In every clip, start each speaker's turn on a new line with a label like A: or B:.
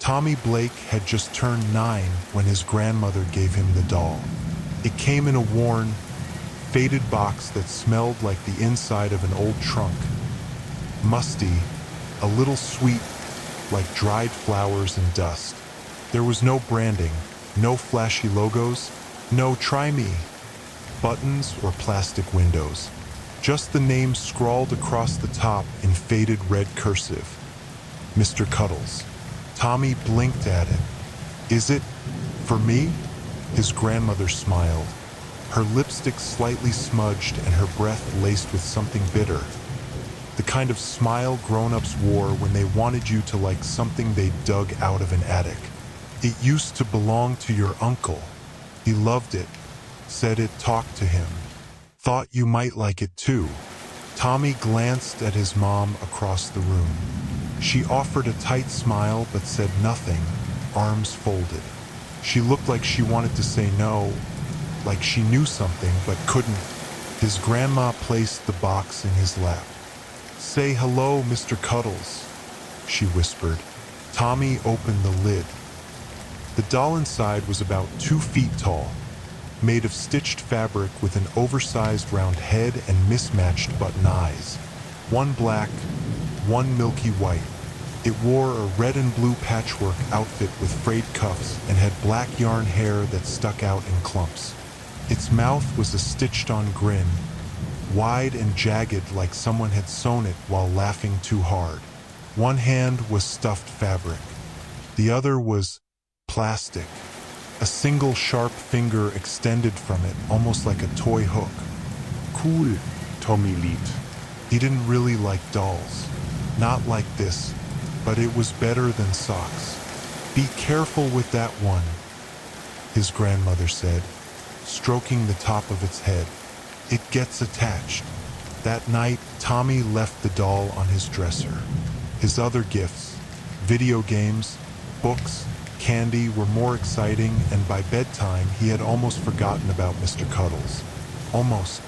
A: Tommy Blake had just turned 9 when his grandmother gave him the doll. It came in a worn, faded box that smelled like the inside of an old trunk. Musty, a little sweet, like dried flowers and dust. There was no branding, no flashy logos, no "Try Me" buttons or plastic windows. Just the name scrawled across the top in faded red cursive. Mr. Cuddles. Tommy blinked at it. "Is it for me?" His grandmother smiled, her lipstick slightly smudged and her breath laced with something bitter. The kind of smile grown-ups wore when they wanted you to like something they dug out of an attic. "It used to belong to your uncle. He loved it, said it talked to him. Thought you might like it too." Tommy glanced at his mom across the room. She offered a tight smile but said nothing, arms folded. She looked like she wanted to say no, like she knew something but couldn't. His grandma placed the box in his lap. "Say hello, Mr. Cuddles," she whispered. Tommy opened the lid. The doll inside was about 2 feet tall, made of stitched fabric with an oversized round head and mismatched button eyes. One black, one milky white. It wore a red and blue patchwork outfit with frayed cuffs and had black yarn hair that stuck out in clumps. Its mouth was a stitched-on grin, wide and jagged like someone had sewn it while laughing too hard. One hand was stuffed fabric. The other was plastic. A single sharp finger extended from it, almost like a toy hook.
B: "Cool," Tommy lied.
A: He didn't really like dolls. Not like this, but it was better than socks. "Be careful with that one," his grandmother said, stroking the top of its head. "It gets attached." That night, Tommy left the doll on his dresser. His other gifts, video games, books, candy, were more exciting, and by bedtime he had almost forgotten about Mr. Cuddles. Almost.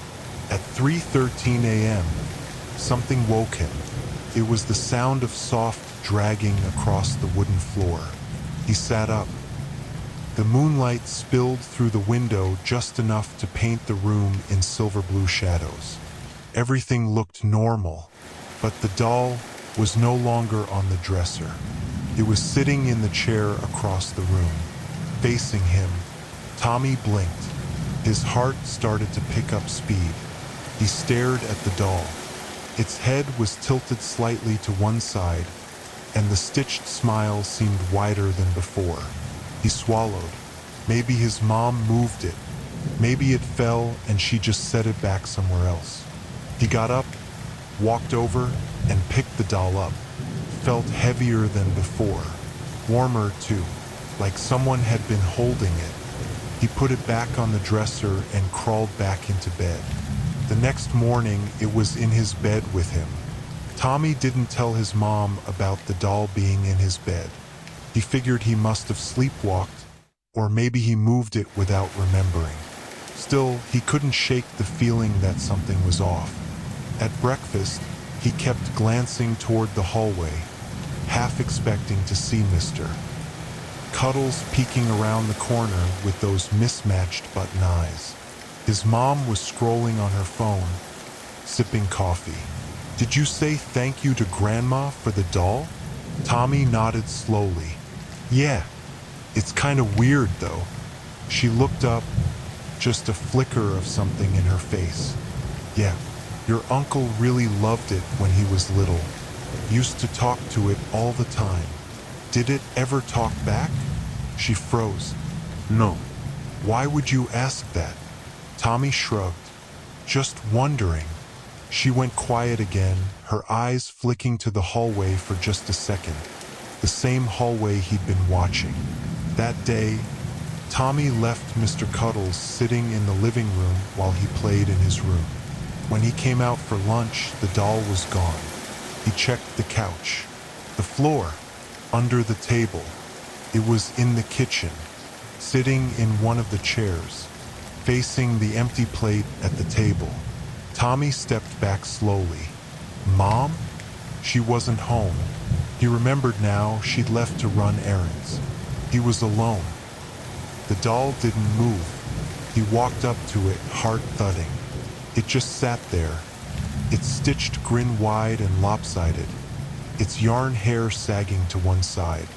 A: At 3:13 a.m., something woke him. It was the sound of soft dragging across the wooden floor. He sat up. The moonlight spilled through the window just enough to paint the room in silver blue shadows. Everything looked normal, but the doll was no longer on the dresser. It was sitting in the chair across the room, facing him. Tommy blinked. His heart started to pick up speed. He stared at the doll. Its head was tilted slightly to one side, and the stitched smile seemed wider than before. He swallowed. Maybe his mom moved it. Maybe it fell and she just set it back somewhere else. He got up, walked over, and picked the doll up. Felt heavier than before. Warmer too, like someone had been holding it. He put it back on the dresser and crawled back into bed. The next morning, it was in his bed with him. Tommy didn't tell his mom about the doll being in his bed. He figured he must have sleepwalked, or maybe he moved it without remembering. Still, he couldn't shake the feeling that something was off. At breakfast, he kept glancing toward the hallway, half expecting to see Mr. Cuddles peeking around the corner with those mismatched button eyes. His mom was scrolling on her phone, sipping coffee. "Did you say thank you to Grandma for the doll?" Tommy nodded slowly. "Yeah, it's kind of weird though." She looked up, just a flicker of something in her face. "Yeah, your uncle really loved it when he was little. Used to talk to it all the time. Did it ever talk back?" She froze.
B: "No."
A: "Why would you ask that?" Tommy shrugged. "Just wondering." She went quiet again, her eyes flicking to the hallway for just a second. The same hallway he'd been watching. That day, Tommy left Mr. Cuddles sitting in the living room while he played in his room. When he came out for lunch, the doll was gone. He checked the couch, the floor, under the table. It was in the kitchen, sitting in one of the chairs, facing the empty plate at the table. Tommy stepped back slowly. Mom? She wasn't home. He remembered now she'd left to run errands. He was alone. The doll didn't move. He walked up to it, heart thudding. It just sat there, its stitched grin wide and lopsided, its yarn hair sagging to one side.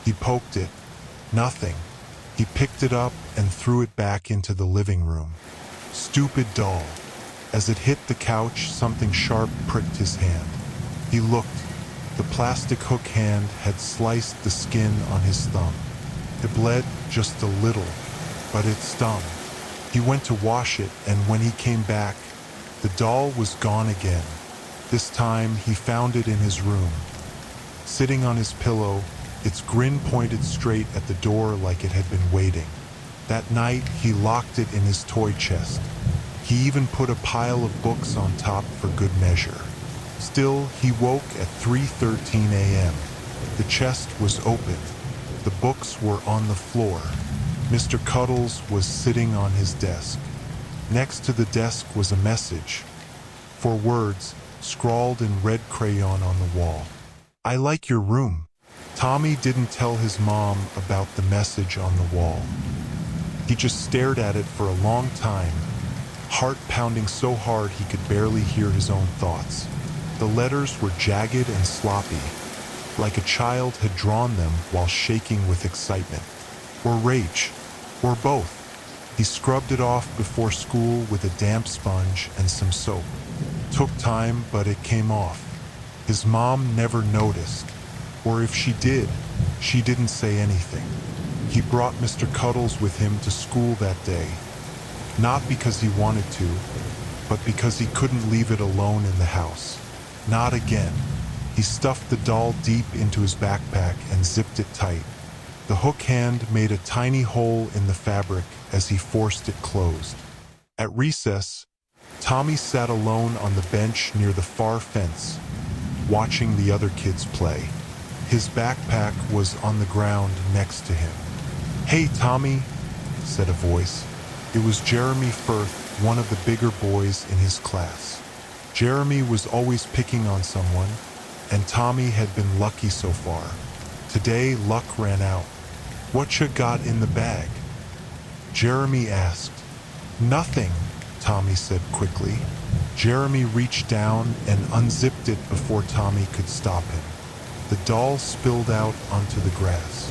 A: He poked it. Nothing. He picked it up and threw it back into the living room. Stupid doll. As it hit the couch, something sharp pricked his hand. He looked. The plastic hook hand had sliced the skin on his thumb. It bled just a little, but it stung. He went to wash it, and when he came back, the doll was gone again. This time, he found it in his room. Sitting on his pillow, its grin pointed straight at the door like it had been waiting. That night, he locked it in his toy chest. He even put a pile of books on top for good measure. Still, he woke at 3:13 a.m. The chest was open. The books were on the floor. Mr. Cuddles was sitting on his desk. Next to the desk was a message. 4 words, scrawled in red crayon on the wall. "I like your room." Tommy didn't tell his mom about the message on the wall. He just stared at it for a long time, heart pounding so hard he could barely hear his own thoughts. The letters were jagged and sloppy, like a child had drawn them while shaking with excitement. Or rage. Or both. He scrubbed it off before school with a damp sponge and some soap. Took time, but it came off. His mom never noticed. Or if she did, she didn't say anything. He brought Mr. Cuddles with him to school that day. Not because he wanted to, but because he couldn't leave it alone in the house. Not again. He stuffed the doll deep into his backpack and zipped it tight. The hook hand made a tiny hole in the fabric as he forced it closed. At recess, Tommy sat alone on the bench near the far fence, watching the other kids play. His backpack was on the ground next to him. "Hey, Tommy," said a voice. It was Jeremy Firth, one of the bigger boys in his class. Jeremy was always picking on someone, and Tommy had been lucky so far. Today, luck ran out. "What you got in the bag?" Jeremy asked. "Nothing," Tommy said quickly. Jeremy reached down and unzipped it before Tommy could stop him. The doll spilled out onto the grass.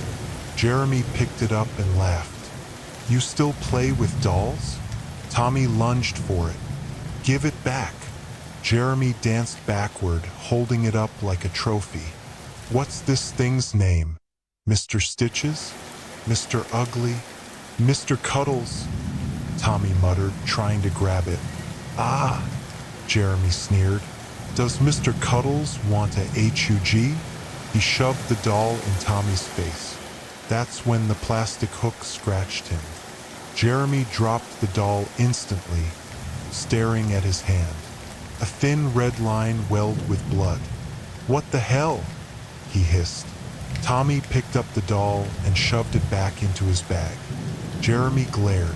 A: Jeremy picked it up and laughed. "You still play with dolls?" Tommy lunged for it. "Give it back." Jeremy danced backward, holding it up like a trophy. "What's this thing's name? Mr. Stitches? Mr. Ugly? Mr. Cuddles?" Tommy muttered, trying to grab it. "Ah," Jeremy sneered. "Does Mr. Cuddles want a HUG?" He shoved the doll in Tommy's face. That's when the plastic hook scratched him. Jeremy dropped the doll instantly, staring at his hand. A thin red line welled with blood. "What the hell?" he hissed. Tommy picked up the doll and shoved it back into his bag. Jeremy glared.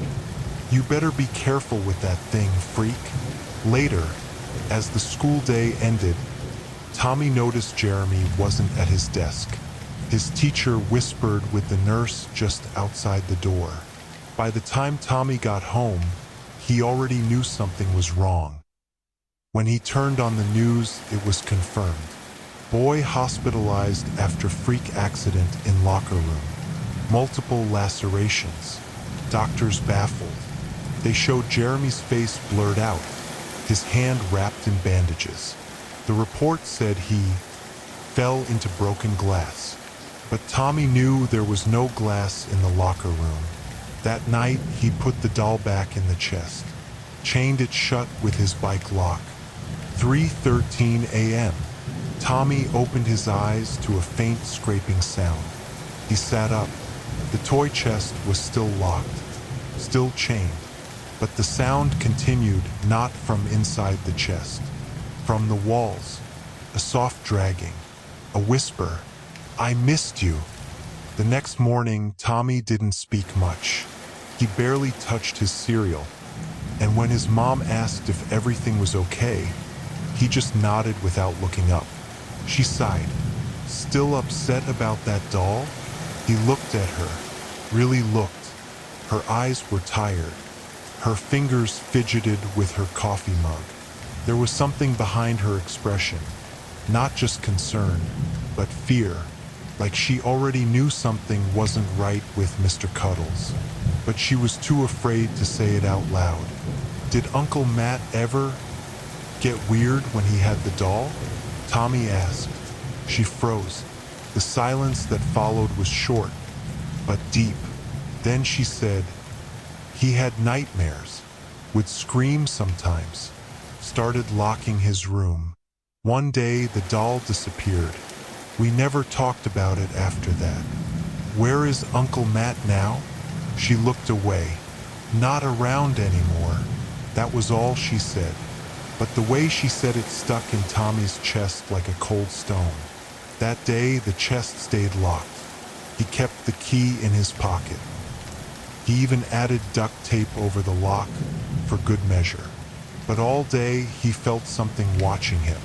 A: "You better be careful with that thing, freak." Later, as the school day ended, Tommy noticed Jeremy wasn't at his desk. His teacher whispered with the nurse just outside the door. By the time Tommy got home, he already knew something was wrong. When he turned on the news, it was confirmed. Boy hospitalized after freak accident in locker room. Multiple lacerations. Doctors baffled. They showed Jeremy's face blurred out, his hand wrapped in bandages. The report said he fell into broken glass. But Tommy knew there was no glass in the locker room. That night, he put the doll back in the chest, chained it shut with his bike lock. 3:13 a.m. Tommy opened his eyes to a faint scraping sound. He sat up. The toy chest was still locked, still chained, but the sound continued not from inside the chest, from the walls, a soft dragging, a whisper, "I missed you." The next morning, Tommy didn't speak much. He barely touched his cereal, and when his mom asked if everything was okay, he just nodded without looking up. She sighed. Still upset about that doll? He looked at her, really looked. Her eyes were tired. Her fingers fidgeted with her coffee mug. There was something behind her expression, not just concern, but fear, like she already knew something wasn't right with Mr. Cuddles. But she was too afraid to say it out loud. Did Uncle Matt ever get weird when he had the doll? Tommy asked. She froze. The silence that followed was short, but deep. Then she said, he had nightmares, would scream sometimes, started locking his room. One day the doll disappeared. We never talked about it after that. Where is Uncle Matt now? She looked away. Not around anymore. That was all she said. But the way she said it stuck in Tommy's chest like a cold stone. That day the chest stayed locked. He kept the key in his pocket. He even added duct tape over the lock for good measure. But all day he felt something watching him.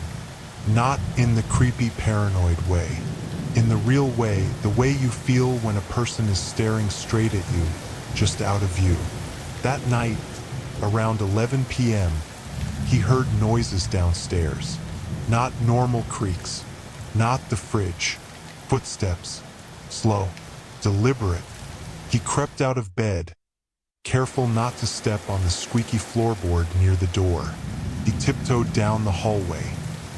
A: Not in the creepy paranoid way. In the real way, the way you feel when a person is staring straight at you, just out of view. That night, around 11 p.m., he heard noises downstairs. Not normal creaks, not the fridge. Footsteps, slow, deliberate. He crept out of bed, careful not to step on the squeaky floorboard near the door. He tiptoed down the hallway.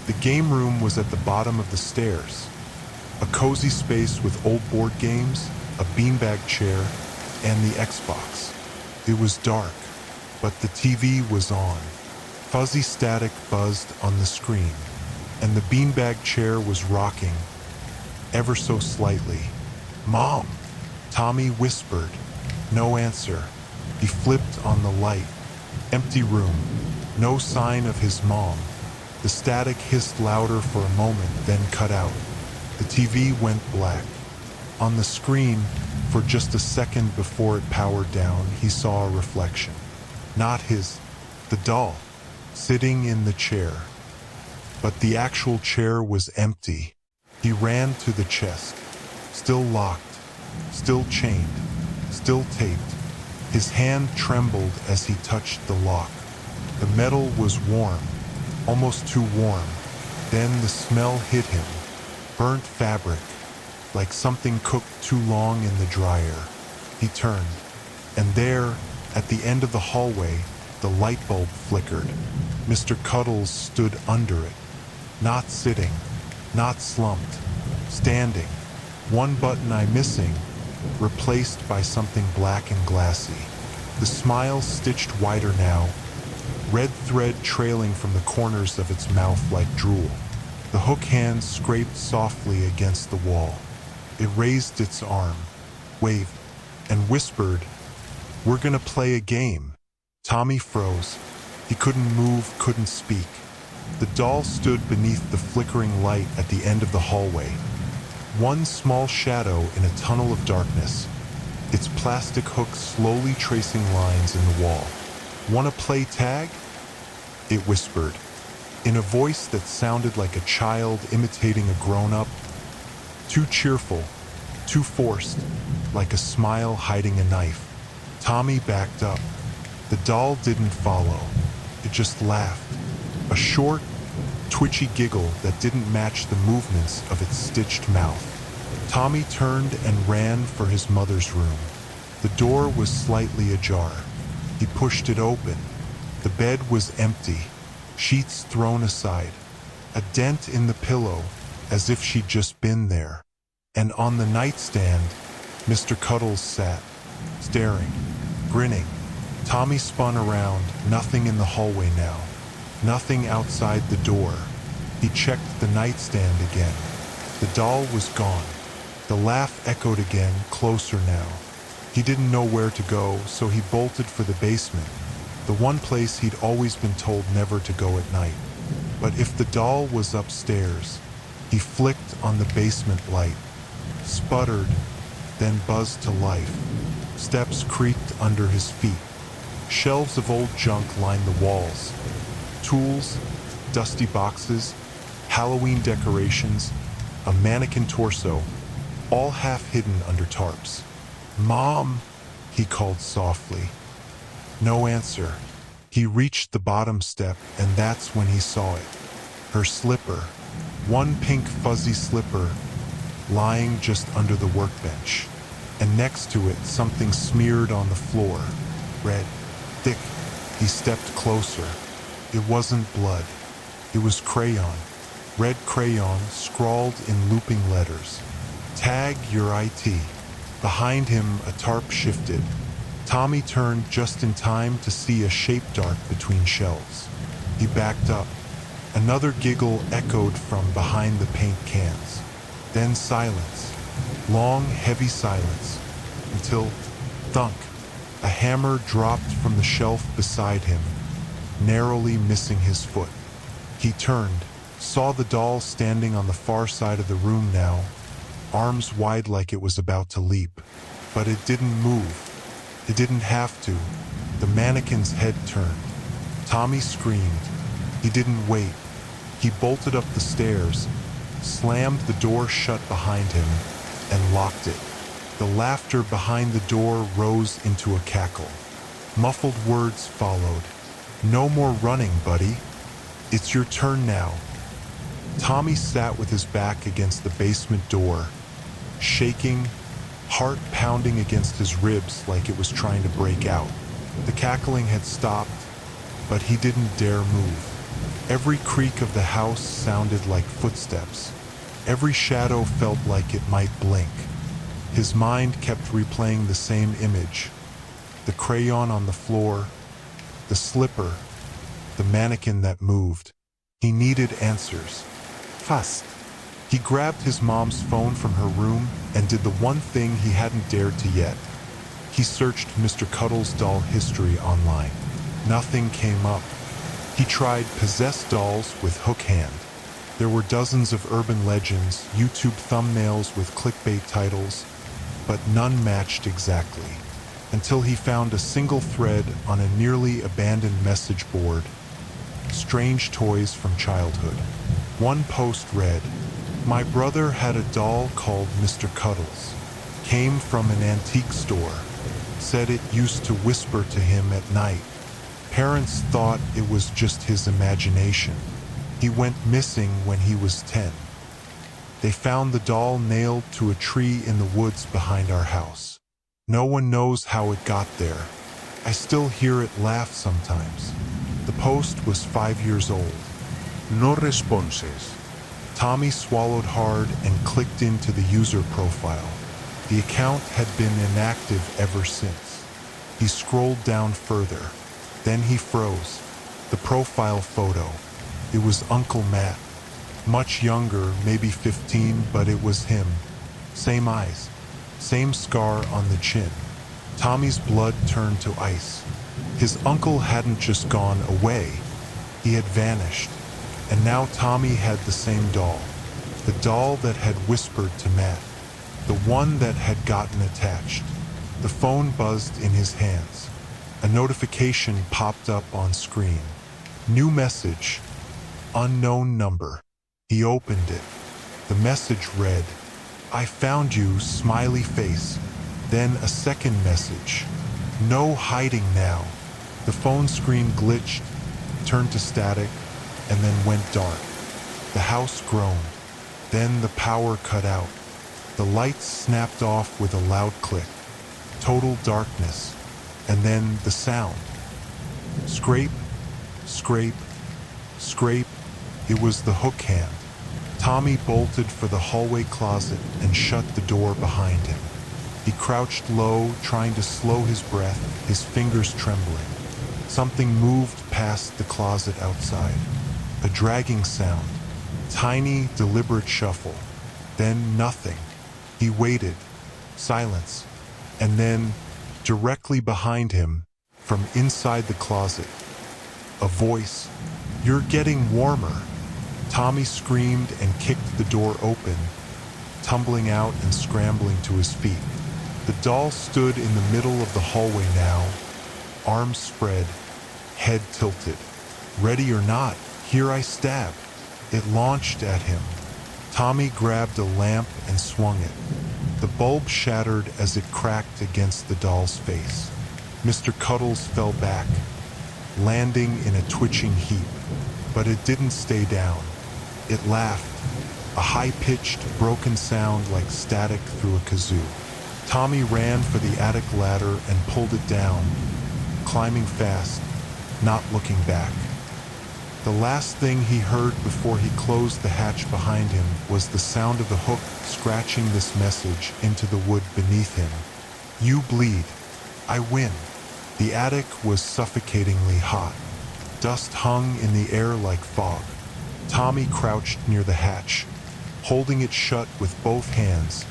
A: The game room was at the bottom of the stairs. A cozy space with old board games, a beanbag chair, and the Xbox. It was dark, but the TV was on. Fuzzy static buzzed on the screen, and the beanbag chair was rocking, ever so slightly. "Mom!" Tommy whispered. No answer. He flipped on the light. Empty room. No sign of his mom. The static hissed louder for a moment, then cut out. The TV went black. On the screen, for just a second before it powered down, he saw a reflection. Not his, the doll, sitting in the chair. But the actual chair was empty. He ran to the chest. Still locked. Still chained, still taped. His hand trembled as he touched the lock. The metal was warm, almost too warm. Then the smell hit him. Burnt fabric, like something cooked too long in the dryer. He turned, and there, at the end of the hallway, the light bulb flickered. Mr. Cuddles stood under it. Not sitting, not slumped, standing. One button eye missing, replaced by something black and glassy. The smile stitched wider now, red thread trailing from the corners of its mouth like drool. The hook hand scraped softly against the wall. It raised its arm, waved, and whispered, "We're gonna play a game." Tommy froze. He couldn't move, couldn't speak. The doll stood beneath the flickering light at the end of the hallway. One small shadow in a tunnel of darkness, its plastic hook slowly tracing lines in the wall. "Wanna play tag?" It whispered, in a voice that sounded like a child imitating a grown-up. Too cheerful, too forced, like a smile hiding a knife. Tommy backed up. The doll didn't follow. It just laughed. A short, twitchy giggle that didn't match the movements of its stitched mouth. Tommy turned and ran for his mother's room. The door was slightly ajar. He pushed it open. The bed was empty, sheets thrown aside, a dent in the pillow as if she'd just been there. And on the nightstand, Mr. Cuddles sat, staring, grinning. Tommy spun around, nothing in the hallway now. Nothing outside the door. He checked the nightstand again. The doll was gone. The laugh echoed again, closer now. He didn't know where to go, so he bolted for the basement, the one place he'd always been told never to go at night. But if the doll was upstairs, he flicked on the basement light, sputtered, then buzzed to life. Steps creaked under his feet. Shelves of old junk lined the walls. Tools, dusty boxes, Halloween decorations, a mannequin torso, all half hidden under tarps. "Mom," he called softly. No answer. He reached the bottom step, and that's when he saw it. Her slipper, one pink fuzzy slipper, lying just under the workbench. And next to it, something smeared on the floor. Red, thick. He stepped closer. It wasn't blood. It was crayon. Red crayon scrawled in looping letters. "Tag your IT." Behind him, a tarp shifted. Tommy turned just in time to see a shape dart between shelves. He backed up. Another giggle echoed from behind the paint cans. Then silence. Long, heavy silence. Until, thunk, a hammer dropped from the shelf beside him, narrowly missing his foot. He turned, saw the doll standing on the far side of the room now, arms wide like it was about to leap. But it didn't move. It didn't have to. The mannequin's head turned. Tommy screamed. He didn't wait. He bolted up the stairs, slammed the door shut behind him, and locked it. The laughter behind the door rose into a cackle. Muffled words followed. "No more running, buddy. It's your turn now." Tommy sat with his back against the basement door, shaking, heart pounding against his ribs like it was trying to break out. The cackling had stopped, but he didn't dare move. Every creak of the house sounded like footsteps. Every shadow felt like it might blink. His mind kept replaying the same image. The crayon on the floor, the slipper, the mannequin that moved. He needed answers. Fast. He grabbed his mom's phone from her room and did the one thing he hadn't dared to yet. He searched Mr. Cuddles' doll history online. Nothing came up. He tried possessed dolls with hook hand. There were dozens of urban legends, YouTube thumbnails with clickbait titles, but none matched exactly, until he found a single thread on a nearly abandoned message board. Strange toys from childhood. One post read, "My brother had a doll called Mr. Cuddles. Came from an antique store. Said it used to whisper to him at night. Parents thought it was just his imagination. He went missing when he was 10. They found the doll nailed to a tree in the woods behind our house. No one knows how it got there. I still hear it laugh sometimes." The post was 5 years old.
B: No responses.
A: Tommy swallowed hard and clicked into the user profile. The account had been inactive ever since. He scrolled down further. Then he froze. The profile photo. It was Uncle Matt. Much younger, maybe 15, but it was him. Same eyes. Same scar on the chin. Tommy's blood turned to ice. His uncle hadn't just gone away. He had vanished. And now Tommy had the same doll. The doll that had whispered to Matt. The one that had gotten attached. The phone buzzed in his hands. A notification popped up on screen. New message. Unknown number. He opened it. The message read, "I found you, smiley face." Then a second message. "No hiding now." The phone screen glitched, turned to static, and then went dark. The house groaned. Then the power cut out. The lights snapped off with a loud click. Total darkness. And then the sound. Scrape, scrape, scrape. It was the hook hand. Tommy bolted for the hallway closet and shut the door behind him. He crouched low, trying to slow his breath, his fingers trembling. Something moved past the closet outside. A dragging sound. Tiny, deliberate shuffle. Then nothing. He waited. Silence. And then, directly behind him, from inside the closet, a voice. "You're getting warmer." Tommy screamed and kicked the door open, tumbling out and scrambling to his feet. The doll stood in the middle of the hallway now, arms spread, head tilted. "Ready or not, here I stab." It launched at him. Tommy grabbed a lamp and swung it. The bulb shattered as it cracked against the doll's face. Mr. Cuddles fell back, landing in a twitching heap. But it didn't stay down. It laughed, a high-pitched, broken sound like static through a kazoo. Tommy ran for the attic ladder and pulled it down, climbing fast, not looking back. The last thing he heard before he closed the hatch behind him was the sound of the hook scratching this message into the wood beneath him. You bleed. I win. The attic was suffocatingly hot. Dust hung in the air like fog. Tommy crouched near the hatch, holding it shut with both hands,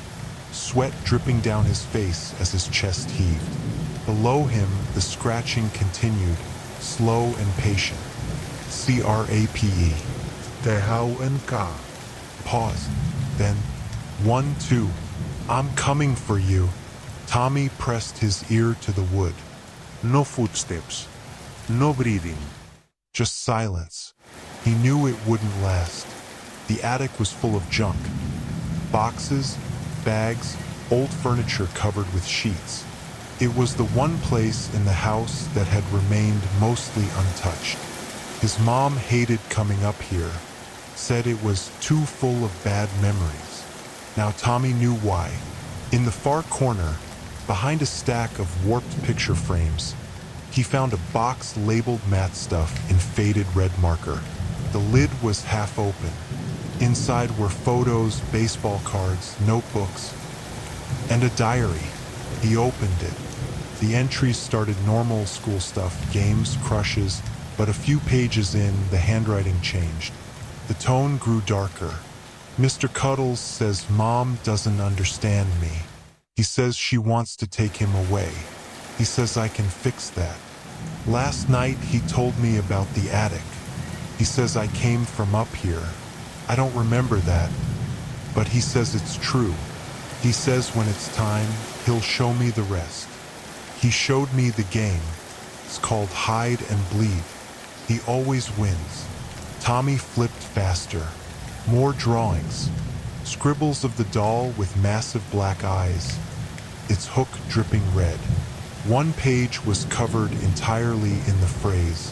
A: sweat dripping down his face as his chest heaved. Below him, the scratching continued, slow and patient. C-R-A-P-E.
B: Te hou en ka.
A: Pause. Then, 1, 2. I'm coming for you. Tommy pressed his ear to the wood.
B: No footsteps. No breathing.
A: Just silence. He knew it wouldn't last. The attic was full of junk. Boxes, bags, old furniture covered with sheets. It was the one place in the house that had remained mostly untouched. His mom hated coming up here, said it was too full of bad memories. Now Tommy knew why. In the far corner, behind a stack of warped picture frames, he found a box labeled matte stuff in faded red marker. The lid was half open. Inside were photos, baseball cards, notebooks, and a diary. He opened it. The entries started normal school stuff, games, crushes, but a few pages in, the handwriting changed. The tone grew darker. Mr. Cuddles says Mom doesn't understand me. He says she wants to take him away. He says I can fix that. Last night he told me about the attic. He says I came from up here. I don't remember that, but he says it's true. He says when it's time, he'll show me the rest. He showed me the game. It's called Hide and Bleed. He always wins. Tommy flipped faster. More drawings. Scribbles of the doll with massive black eyes. Its hook dripping red. One page was covered entirely in the phrase,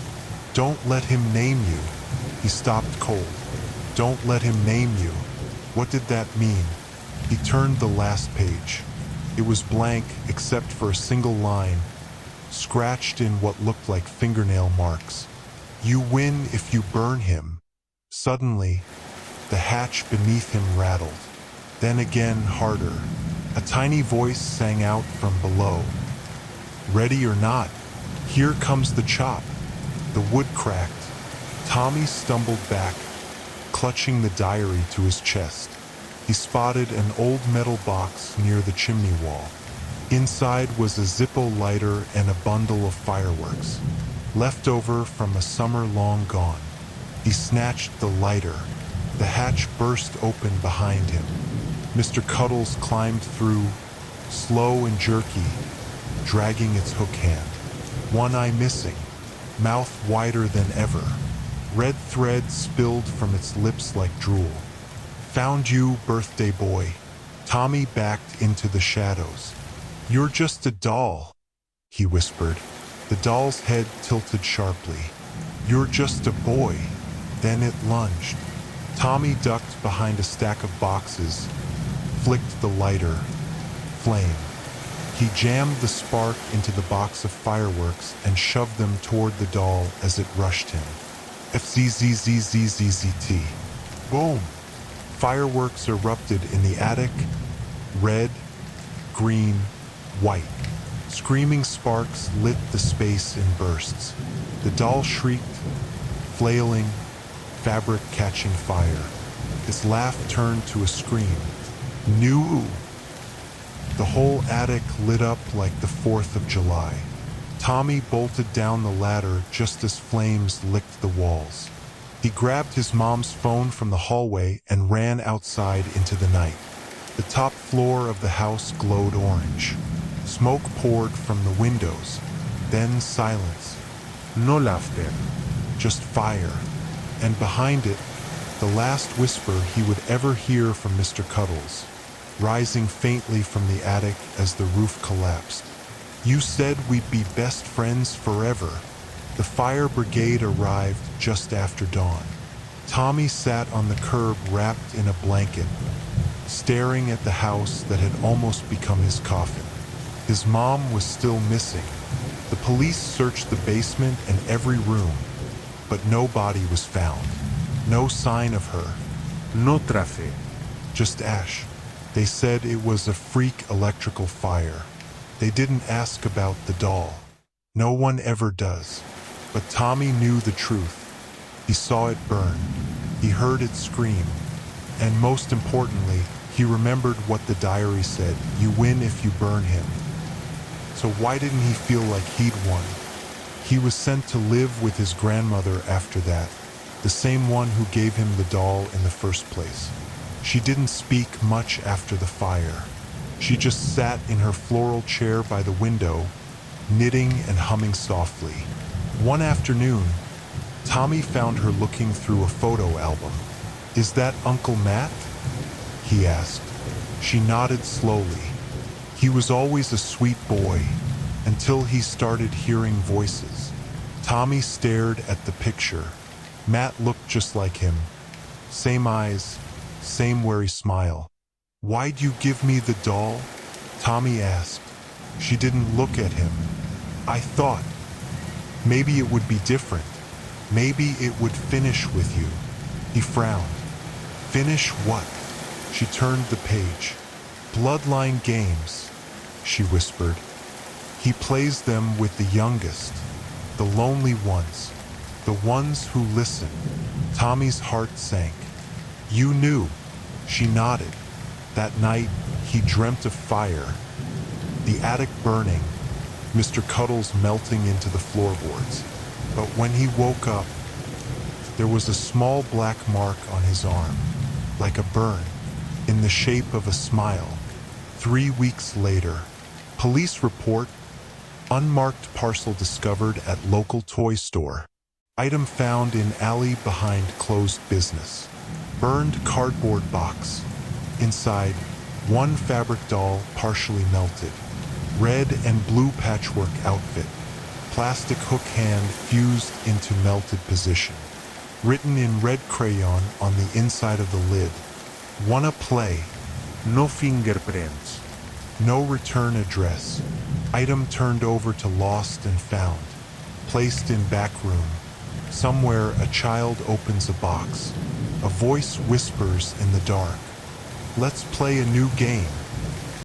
A: "Don't let him name you." He stopped cold. Don't let him name you. What did that mean? He turned the last page. It was blank except for a single line, scratched in what looked like fingernail marks. You win if you burn him. Suddenly, the hatch beneath him rattled. Then again harder. A tiny voice sang out from below. Ready or not, here comes the chop. The wood cracked. Tommy stumbled back, clutching the diary to his chest. He spotted an old metal box near the chimney wall. Inside was a Zippo lighter and a bundle of fireworks, left over from a summer long gone. He snatched the lighter. The hatch burst open behind him. Mr. Cuddles climbed through, slow and jerky, dragging its hook hand. One eye missing, mouth wider than ever. Red thread spilled from its lips like drool. Found you, birthday boy. Tommy backed into the shadows. You're just a doll, he whispered. The doll's head tilted sharply. You're just a boy. Then it lunged. Tommy ducked behind a stack of boxes, flicked the lighter. Flame. He jammed the spark into the box of fireworks and shoved them toward the doll as it rushed him. FZZZZZZT. Boom! Fireworks erupted in the attic. Red, green, white. Screaming sparks lit the space in bursts. The doll shrieked, flailing, fabric catching fire. Its laugh turned to a scream. New! The whole attic lit up like the 4th of July. Tommy bolted down the ladder just as flames licked the walls. He grabbed his mom's phone from the hallway and ran outside into the night. The top floor of the house glowed orange. Smoke poured from the windows, then silence.
B: No laughter.
A: Just fire. And behind it, the last whisper he would ever hear from Mr. Cuddles, rising faintly from the attic as the roof collapsed. "You said we'd be best friends forever." The fire brigade arrived just after dawn. Tommy sat on the curb wrapped in a blanket, staring at the house that had almost become his coffin. His mom was still missing. The police searched the basement and every room, but no body was found. No sign of her.
B: No trace.
A: Just ash. They said it was a freak electrical fire. They didn't ask about the doll. No one ever does. But Tommy knew the truth. He saw it burn. He heard it scream. And most importantly, he remembered what the diary said: you win if you burn him. So why didn't he feel like he'd won? He was sent to live with his grandmother after that, the same one who gave him the doll in the first place. She didn't speak much after the fire. She just sat in her floral chair by the window, knitting and humming softly. One afternoon, Tommy found her looking through a photo album. "Is that Uncle Matt?" he asked. She nodded slowly. He was always a sweet boy, until he started hearing voices. Tommy stared at the picture. Matt looked just like him. Same eyes, same wary smile. "Why'd you give me the doll?" Tommy asked. She didn't look at him. "I thought maybe it would be different. Maybe it would finish with you." He frowned. "Finish what?" She turned the page. "Bloodline games," she whispered. "He plays them with the youngest, the lonely ones, the ones who listen." Tommy's heart sank. "You knew." She nodded. That night, he dreamt of fire. The attic burning, Mr. Cuddles melting into the floorboards. But when he woke up, there was a small black mark on his arm, like a burn, in the shape of a smile. 3 weeks later, police report: unmarked parcel discovered at local toy store. Item found in alley behind closed business. Burned cardboard box. Inside, one fabric doll partially melted. Red and blue patchwork outfit. Plastic hook hand fused into melted position. Written in red crayon on the inside of the lid: "Wanna play?"
B: No fingerprints.
A: No return address. Item turned over to lost and found. Placed in back room. Somewhere a child opens a box. A voice whispers in the dark: "Let's play a new game."